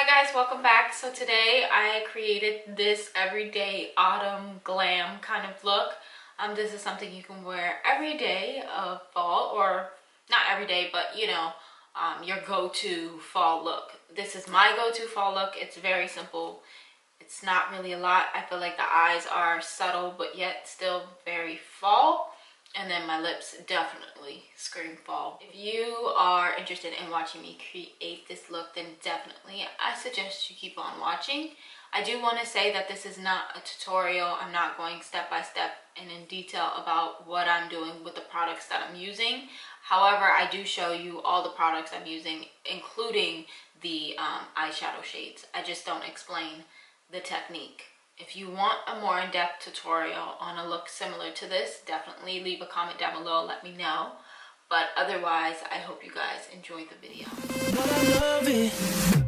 guys, welcome back. So today I created this everyday autumn glam kind of look. This is something you can wear every day of fall, or not every day, but you know, your go-to fall look. This is my go-to fall look. It's very simple. It's not really a lot. I feel like the eyes are subtle but yet still very fall. And then my lips definitely scream fall. If you are interested in watching me create this look, then definitely I suggest you keep on watching. I do want to say that this is not a tutorial. I'm not going step by step and in detail about what I'm doing with the products that I'm using. However, I do show you all the products I'm using, including the eyeshadow shades. I just don't explain the technique. If you want a more in-depth tutorial on a look similar to this, definitely leave a comment down below, let me know. But otherwise, I hope you guys enjoyed the video. But I love it.